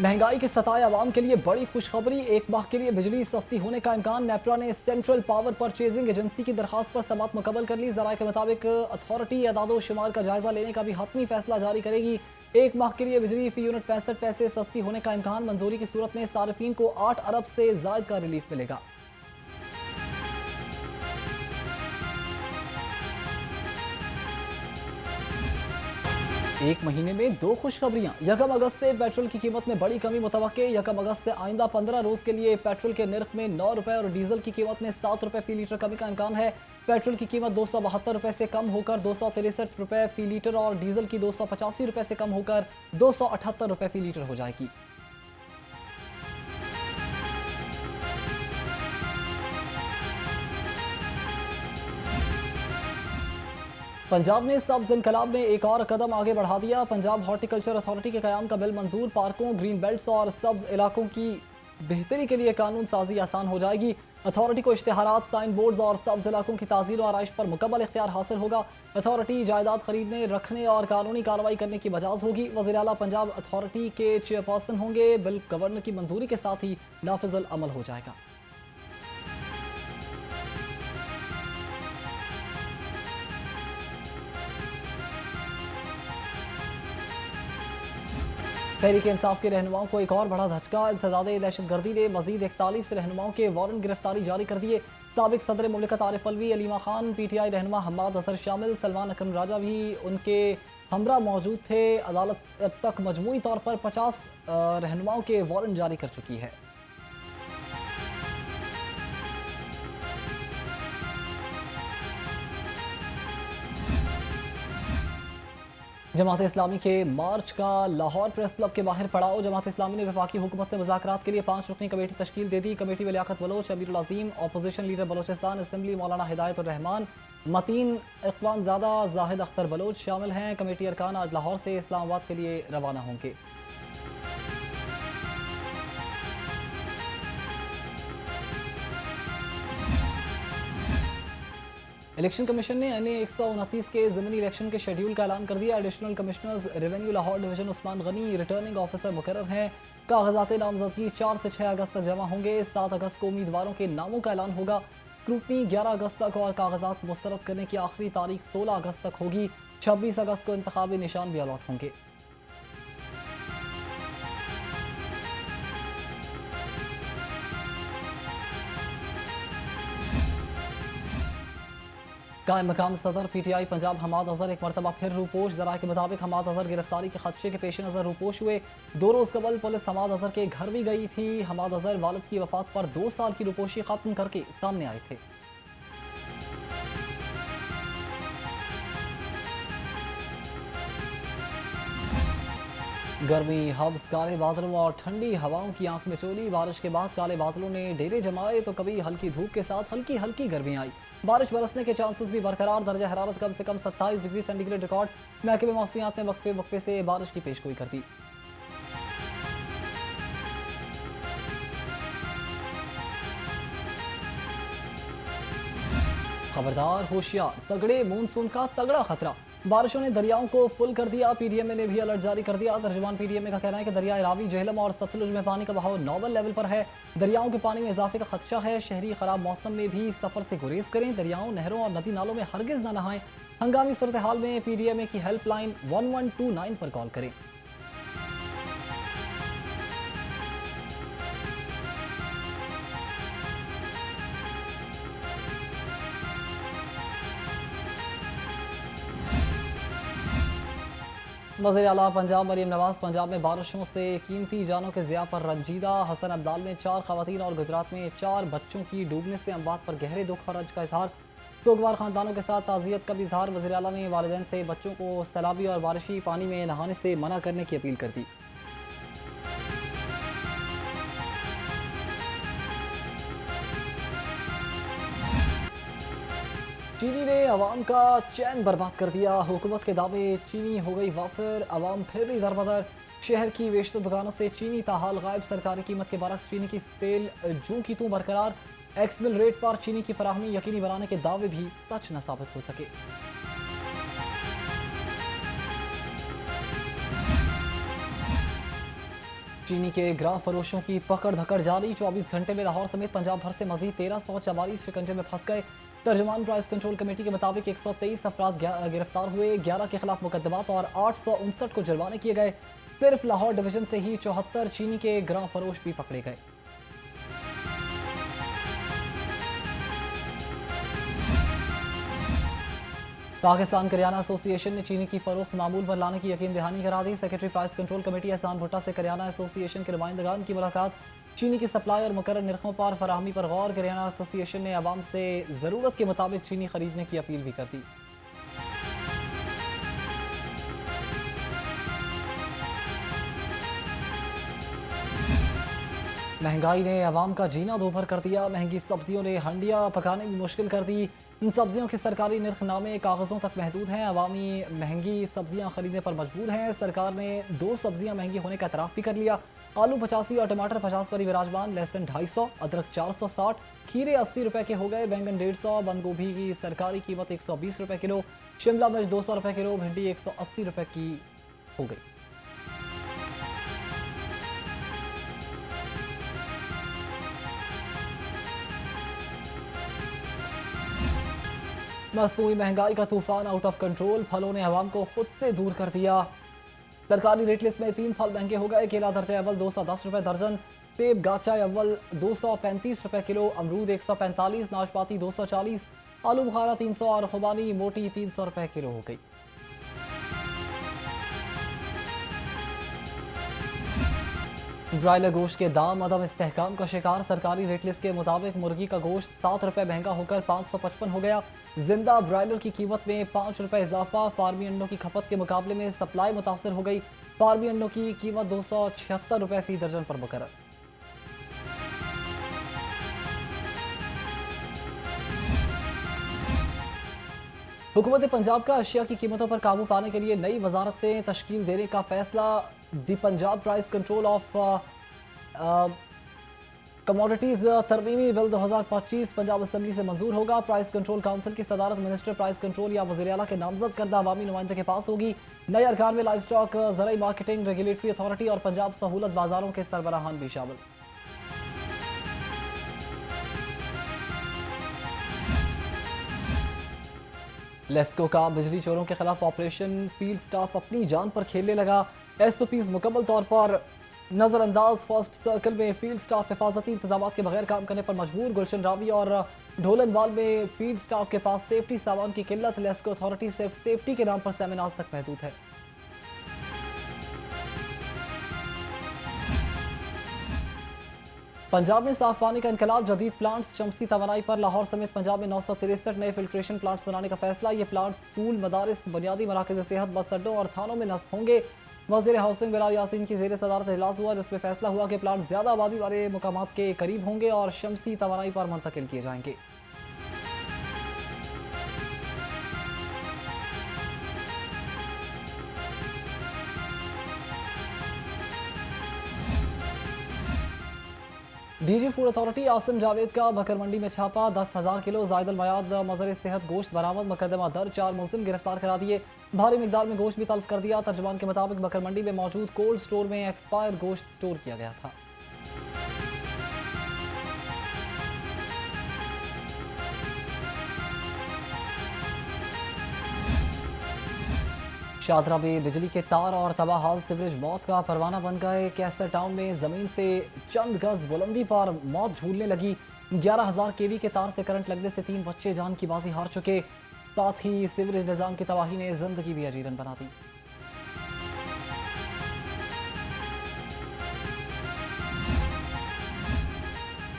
महंगाई के सताए आवाम के लिए बड़ी खुशखबरी, एक माह के लिए बिजली सस्ती होने का इम्कान। नेपरा ने सेंट्रल पावर परचेजिंग एजेंसी की दरखास्त पर समाअत मुकम्मल कर ली। जराये के मुताबिक अथॉरिटी अदादो शुमार का जायजा लेने का भी हतमी फैसला जारी करेगी। एक माह के लिए बिजली फी यूनिट 65 पैसे सस्ती होने का इम्कान। मंजूरी की सूरत में सार्फिन को 8 अरब से जायद का रिलीफ मिलेगा। एक महीने में दो खुशखबरियां। यकम अगस्त से पेट्रोल की कीमत में बड़ी कमी मुतवक्के। यकम अगस्त से आइंदा 15 रोज के लिए पेट्रोल के निर्ख में 9 रुपए और डीजल की कीमत में 7 रुपए फी लीटर कमी का इम्कान है। पेट्रोल की कीमत 272 रुपए से कम होकर 263 रुपए फी लीटर और डीजल की 285 रुपए से कम होकर 278 रुपए फी लीटर हो जाएगी। पंजाब ने सब्ज इनकलाब में एक और कदम आगे बढ़ा दिया। पंजाब हॉर्टिकल्चर अथॉरिटी के कयाम का बिल मंजूर। पार्कों, ग्रीन बेल्ट्स और सब्ज इलाकों की बेहतरी के लिए कानून साजी आसान हो जाएगी। अथॉरिटी को इश्तेहारात, साइन बोर्ड और सब्ज इलाकों की ताज़ीर और आराइश पर मुकम्मल इख्तियार हासिल होगा। अथॉरिटी जायदाद खरीदने, रखने और कानूनी कार्रवाई करने की मजाज होगी। वज़ीर आला पंजाब अथॉरिटी के चेयरपर्सन होंगे। बिल गवर्नर की मंजूरी के साथ ही नाफिजुल अमल हो जाएगा। तहरीक इंसाफ के रहनुमाओं को एक और बड़ा धचका। इंसदादे दहशतगर्दी ने मजीद 41 रहनुमाओं के वारंट गिरफ्तारी जारी कर दिए। साबिक सदर मुमलिकत आरिफ अलवी, अलीमा खान, PTI रहनुमा हम्माद अजहर शामिल, सलमान अकरम राजा भी उनके हमरा मौजूद थे। अदालत अब तक मजमूई तौर पर 50 रहनुमाओं के वारंट जारी कर चुकी है। जमात इस्लामी के मार्च का लाहौर प्रेस क्लब के बाहर पड़ाव। जमात इस्लामी ने वफाकी हुकूमत से मुज़ाकरात के लिए 5 रुकनी कमेटी तश्कील दे दी। कमेटी में लियाकत बलोच, अमीरुल अज़ीम, अपोजिशन लीडर बलोचिस्तान असेंबली मौलाना हिदायतुर रहमान, मतीन इख्वानज़ादा, जाहिद अख्तर बलोच शामिल हैं। कमेटी अरकान आज लाहौर से इस्लामाबाद के लिए रवाना होंगे। इलेक्शन कमीशन ने NA 129 के ज़मीनी इलेक्शन के शेड्यूल का ऐलान कर दिया। Additional commissioners revenue Lahore division Usman Ghani returning officer मुकर्रर हैं। कागजात नामजदगी 4 से 6 अगस्त तक जमा होंगे। 7 अगस्त को उम्मीदवारों के नामों का ऐलान होगा। स्क्रूटनी 11 अगस्त तक और कागजात मुस्तरद करने की आखिरी तारीख 16 अगस्त तक होगी। 26 अगस्त को इंतखाबी निशान भी अलॉट होंगे। कायम मकाम सदर PTI पंजाब हमाद अजहर एक मरतबा फिर रूपोश। जराये के मुताबिक हमाद अजहर गिरफ्तारी के खदशे के पेश नज़र रूपोश हुए। 2 रोज़ कबल पुलिस हमाद अजहर के घर भी गई थी। हमाद अजहर वालिद की वफात पर 2 साल की रूपोशी खत्म करके सामने आए थे। गर्मी, हब्स, काले बादलों और ठंडी हवाओं की आंख में चोली। बारिश के बाद काले बादलों ने डेरे जमाए तो कभी हल्की धूप के साथ हल्की हल्की गर्मी आई। बारिश बरसने के चांसेस भी बरकरार। दर्जा हरारत कम से कम 27 डिग्री सेंटीग्रेड रिकॉर्ड। महकमे मौसमियात ने वक्फे वक्फे से बारिश की पेशगोई कर दी। खबरदार, होशियार, तगड़े मानसून का तगड़ा खतरा। बारिशों ने दरियाओं को फुल कर दिया। PDMA ने भी अलर्ट जारी कर दिया। तर्जुमान PDMA का कहना है कि दरियाए रावी, झेलम और सतलुज में पानी का बहाव नॉर्मल लेवल पर है। दरियाओं के पानी में इजाफे का खदशा है। शहरी खराब मौसम में भी सफर से गुरेज करें। दरियाओं, नहरों और नदी नालों में हरगिज न नहाएं। हंगामी सूरत हाल में PDMA की हेल्पलाइन 1129 पर कॉल करें। वज़ीर आला पंजाब मरीम नवाज पंजाब में बारिशों से कीमती जानों के ज़िया पर रंजीदा। हसन अब्दाल में 4 खवातीन और गुजरात में 4 बच्चों की डूबने से अमवात पर गहरे दुख और रंज का इजहार। सोगवार खानदानों के साथ ताज़ियत का भी इजहार। वज़ीर आला ने वालिदैन से बच्चों को सैलाबी और बारिशी पानी में नहाने से मना करने की अपील कर दी। चीनी ने अवाम का चैन बर्बाद कर दिया। हुकूमत के दावे, चीनी हो गई वाफिर, अवाम फिर भी दरबदर। शहर की बेशतर दुकानों से चीनी ताहाल गायब। सरकारी कीमत के बरक्स चीनी की सेल जूं की तूं बरकरार। एक्स मिल रेट पर चीनी की फराहमी यकीनी बनाने के दावे भी सच न साबित हो सके। चीनी के ग्राम फरोशों की पकड़ धकड़ जारी। 24 घंटे में लाहौर समेत पंजाब भर से मजीद 1344 शिकंजे में फंस गए। तर्जुमान प्राइस कंट्रोल कमेटी के मुताबिक 123 अफराद गिरफ्तार हुए, 11 के खिलाफ मुकदमात और 859 को जुर्माने किए गए। सिर्फ लाहौर डिवीजन से ही 74 चीनी के ग्राम फरोश भी पकड़े गए। पाकिस्तान करियाना एसोसिएशन ने चीनी की फरोख्त मामूल पर लाने की यकीन दहानी करा दी। सेक्रेटरी प्राइस कंट्रोल कमेटी एहसान भुट्टा से करियाना एसोसिएशन के नुमाइंदगान की मुलाकात। चीनी की सप्लाई और मुकर्रर निर्खों पर फराहमी पर गौर। करियाना एसोसिएशन ने आवाम से ज़रूरत के मुताबिक चीनी खरीदने की अपील भी कर दी। महंगाई ने आवाम का जीना दोभर कर दिया। महंगी सब्जियों ने हंडिया पकाने में मुश्किल कर दी। इन सब्जियों के सरकारी निर्खनामे कागज़ों तक महदूद हैं। अवामी महंगी सब्जियां खरीदने पर मजबूर हैं। सरकार ने 2 सब्जियां महंगी होने का एतराफ़ भी कर लिया। आलू 85 और टमाटर 50 पर ही विराजमान। लहसुन 250, अदरक 460, खीरे 80 रुपए के हो गए। बैंगन 150, बंद गोभी की सरकारी कीमत 120 रुपए किलो, शिमला मिर्च 200 रुपए किलो, भिंडी 180 रुपए की हो गई। मसनूई महंगाई का तूफान आउट ऑफ कंट्रोल। फलों ने आवाम को खुद से दूर कर दिया। सरकारी रेट लिस्ट में 3 फल महंगे हो गए। केला दर्जा अव्वल 210 रुपए दर्जन, सेब गाचा अव्वल 235 रुपए किलो, अमरूद 145, नाशपाती 240, आलू बुखारा 300 और खुबानी मोटी 300 रुपए किलो हो गई। ब्रायलर गोश्त के दाम अदम इस्तेहकाम का शिकार। सरकारी रेट लिस्ट के मुताबिक मुर्गी का गोश्त 7 रुपए महंगा होकर 555 हो गया। जिंदा ब्रायलर की कीमत में 5 रुपए इजाफा। फार्मी अंडों की खपत के मुकाबले में सप्लाई मुतासर हो गई। फार्मी अंडों की कीमत 276 रुपए फी दर्जन पर मुकर्रर। हुकूमत पंजाब का अशिया की कीमतों पर काबू पाने के लिए नई वजारतें तश्कील देने का फैसला। The Punjab price control of commodities तरमीमी बिल 2025 पंजाब असम्बली से मंजूर होगा। प्राइस कंट्रोल काउंसिल की सदारत मिनिस्टर प्राइस कंट्रोल या वज़ीर आला के नामजद करदा अवामी नुमाइंदे के पास होगी। नए अरकान में लाइव स्टॉक, ज़राई मार्केटिंग, रेगुलेटरी अथॉरिटी और पंजाब सहूलत बाजारों के सरबराहान भी शामिल। लेस्को का बिजली चोरों के खिलाफ ऑपरेशन। फील्ड स्टाफ अपनी जान पर खेलने लगा। SOPs मुकम्मल तौर पर नजरअंदाज। फर्स्ट सर्कल में फील्ड स्टाफ हिफाजती इंतजाम के बगैर काम करने पर मजबूर। गुलशन रावी और ढोलनवाल में फील्ड स्टाफ के पास सेफ्टी सामान की किल्लत। लेस्को अथॉरिटी सिर्फ सेफ्टी के नाम पर सेमिनार्स तक महदूद है। पंजाब में साफ पानी का इनकलाब। जदीद प्लांट्स। शमसी तवानाई पर लाहौर समेत पंजाब में 963 नए फिल्ट्रेशन प्लांट्स बनाने का फैसला। ये प्लांट्स स्कूल, मदारिस, बुनियादी मराकज़ सेहत, बस अड्डों और थानों में नस्ब होंगे। वज़ीर हाउसिंग बिलाल यासीन की ज़ेर सदारत इजलास हुआ, जिसमें फैसला हुआ कि प्लांट ज़्यादा आबादी वाले मुकामात के करीब होंगे और शमसी तवानाई पर मुंतकिल किए जाएंगे। DG food authority Asim Javed का बकर मंडी में छापा। 10,000 किलो जायदल मयाद मज़र सेहत गोश्त बरामद। मुकदमा दर्ज। 4 मुल्जिम गिरफ्तार करा दिए। भारी मिकदार में गोश्त भी तलब कर दिया। तर्जुमान के मुताबिक बकर मंडी में मौजूद कोल्ड स्टोर में एक्सपायर गोश्त स्टोर किया गया था। शादरा में बिजली के तार और तबाहाल सीवरेज मौत का परवाना बन गए। कैसर टाउन में जमीन से चंद गज बुलंदी पर मौत झूलने लगी। 11,000 kV के तार से करंट लगने से 3 बच्चे जान की बाजी हार चुके। साथ ही सीवरेज निजाम की तबाही ने जिंदगी भी अजीरन बना दी।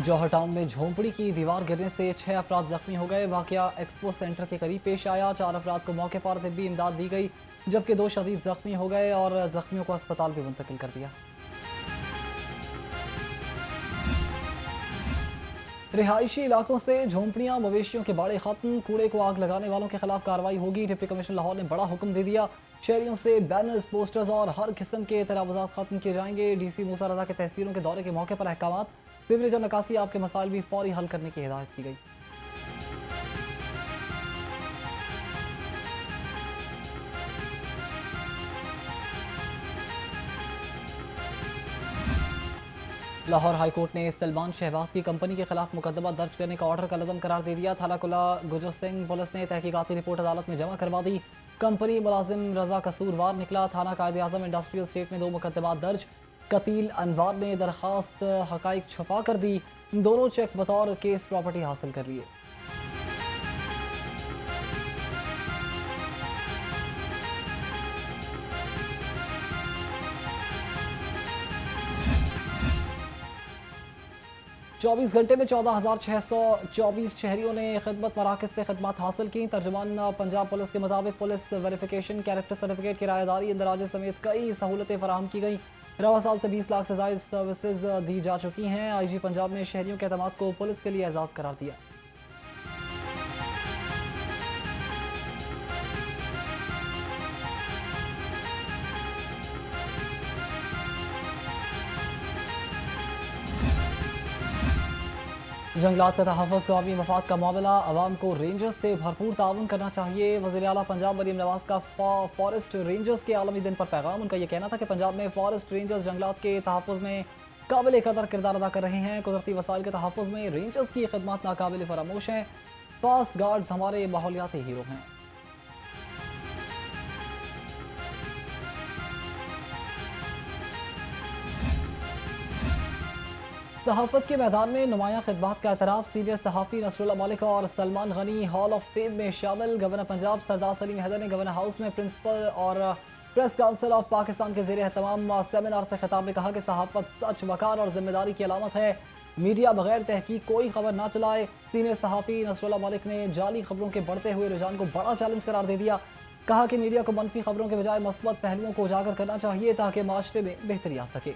जौहर टाउन में झोंपड़ी की दीवार गिरने से 6 अफराद जख्मी हो गए। वाकया एक्सपो सेंटर के करीब पेश आया। 4 अफराद को मौके पर तिब्बी इमदाद दी गई, जबकि 2 शदीद जख्मी हो गए और जख्मियों को अस्पताल भी मुंतकिल कर दिया। रिहायशी इलाकों से झोंपड़ियां, मवेशियों के बाड़े खत्म। कूड़े को आग लगाने वालों के खिलाफ कार्रवाई होगी। डिप्टी कमिश्नर लाहौर ने बड़ा हुक्म दे दिया। शहरियों से बैनर्स, पोस्टर्स और हर किस्म के तनावुजात खत्म किए जाएंगे। DC मूसा रजा के तहसीलों के दौरे के मौके पर अहकाम। सीवरेज और निकासी आपके मसाइल भी फौरी हल करने की हिदायत की गई। लाहौर हाईकोर्ट ने सलमान शहबाज की कंपनी के खिलाफ मुकदमा दर्ज करने का ऑर्डर कलअदम करार दे दिया। थाना कुला गुजर सिंह पुलिस ने तहकीकाती रिपोर्ट अदालत में जमा करवा दी। कंपनी मुलाजिम रजा कसूरवार निकला। थाना कायदे आजम इंडस्ट्रियल स्टेट में 2 मुकदमा दर्ज। कतील अनवार ने दरखास्त हकाइक छुपा कर दी। दोनों चेक बतौर केस प्रॉपर्टी हासिल कर लिए। 24 घंटे में 14,624 शहरियों ने खिदमत मराकज से खदमात हासिल की। तर्जुमान पंजाब पुलिस के मुताबिक पुलिस वेरिफिकेशन, कैरेक्टर सर्टिफिकेट, किराएदारी, इंदराज समेत कई सहूलतें फराहम की गई। रवा साल से 20 लाख से ज़ायद सर्विसेज दी जा चुकी हैं। IG पंजाब ने शहरियों के अहतमाद को पुलिस के लिए एजाज़ करार दिया। जंगलात का तहफ़्फ़ुज़ कौमी मफाद का मामला, अवाम को रेंजर्स से भरपूर ताउन करना चाहिए। वज़ीर आला पंजाब मरीम नवाज का फॉरेस्ट रेंजर्स के आलमी दिन पर पैगाम। उनका यह कहना था कि पंजाब में फॉरेस्ट रेंजर्स जंगलात के तहफ़्फ़ुज़ में काबिल कदर किरदार अदा कर रहे हैं। कुदरती वसाइल के तहफ़्फ़ुज़ में रेंजर्स की खिदमत नाकाबिल फरामोश हैं। फास्ट गार्ड्स हमारे माहौलियाती हीरो हैं। सहाफ़त के मैदान में नुमाया खिदमात का एतराफ़। सीनियर सहाफ़ी नसरुल्लाह मलिक और Salman Ghani hall of fame में शामिल। गवर्नर पंजाब सरदार सलीम हैदर ने गवर्नर हाउस में प्रिंसिपल और प्रेस काउंसिल ऑफ पाकिस्तान के ज़ेरे एहतमाम सेमिनार से खिताब में कहा कि सहाफ़त सच, वक़ार और जिम्मेदारी की अलामत है। मीडिया बगैर तहकीक कोई खबर ना चलाए। सीनियर सहाफ़ी नसरुल्लाह मलिक ने जाली खबरों के बढ़ते हुए रुझान को बड़ा चैलेंज करार दे दिया। कहा कि मीडिया को मनफी खबरों के बजाय मस्बत पहलुओं को उजागर करना चाहिए ताकि माशरे में बेहतरी आ सके।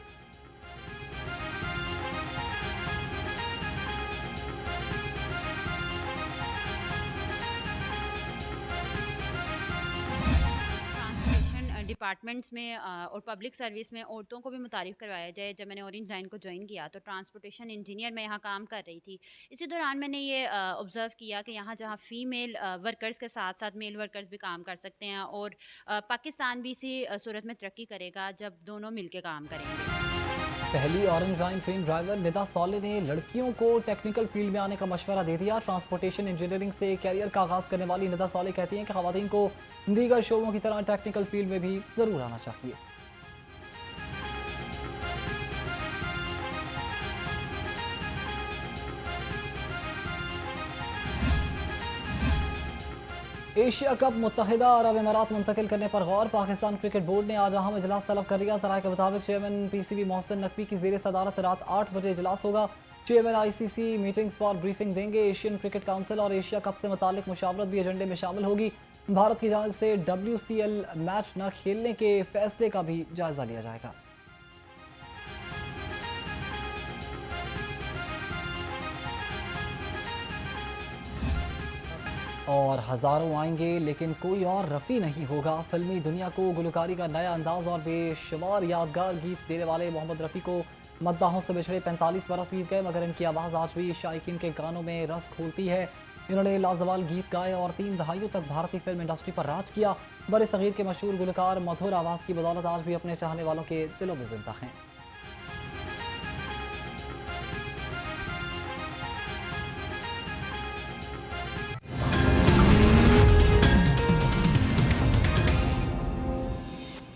डिपार्टमेंट्स में और पब्लिक सर्विस में औरतों को भी मुतारिफ करवाया जाए। जब मैंने ऑरेंज लाइन को ज्वाइन किया तो ट्रांसपोर्टेशन इंजीनियर मैं यहाँ काम कर रही थी। इसी दौरान मैंने ये ऑब्ज़र्व किया कि यहाँ जहाँ फ़ीमेल वर्कर्स के साथ साथ मेल वर्कर्स भी काम कर सकते हैं और पाकिस्तान भी इसी सूरत में तरक्की करेगा जब दोनों मिलकर काम करेंगे। पहली orange line train driver Nida Saule ने लड़कियों को टेक्निकल फील्ड में आने का मशवरा दे दिया। ट्रांसपोर्टेशन इंजीनियरिंग से कैरियर का आगाज करने वाली निदा सौले कहती हैं कि खवातीन को दीगर शोबों की तरह टेक्निकल फील्ड में भी जरूर आना चाहिए। एशिया कप मुत्तहिदा अरब इमारात मुंतकिल करने पर गौर। पाकिस्तान क्रिकेट बोर्ड ने आज अहम इजलास तलब कर लिया। सराय के मुताबिक चेयरमैन PCB मोहसिन नकवी की ज़ेर सदारत रात 8 बजे इजलास होगा। चेयरमैन ICC मीटिंग्स पर ब्रीफिंग देंगे। एशियन क्रिकेट काउंसिल और एशिया कप से मुतालिक मुशावरत भी एजेंडे में शामिल होगी। भारत की जानिब से WCL मैच न खेलने के फैसले का भी जायजा लिया जाएगा। और हज़ारों आएंगे लेकिन कोई और रफ़ी नहीं होगा। फिल्मी दुनिया को गुलकारी का नया अंदाज और बेशुमार यादगार गीत देने वाले मोहम्मद रफ़ी को मद्दाहों से बिछड़े 45 बरस बीत गए, मगर इनकी आवाज़ आज भी शायकीन के गानों में रस खोलती है। इन्होंने लाजवाल गीत गाए और 3 दहाइयों तक भारतीय फिल्म इंडस्ट्री पर राज किया। बड़े सगीर के मशहूर गुलकार मधुर आवाज़ की बदौलत आज भी अपने चाहने वालों के दिलों में जिंदा हैं।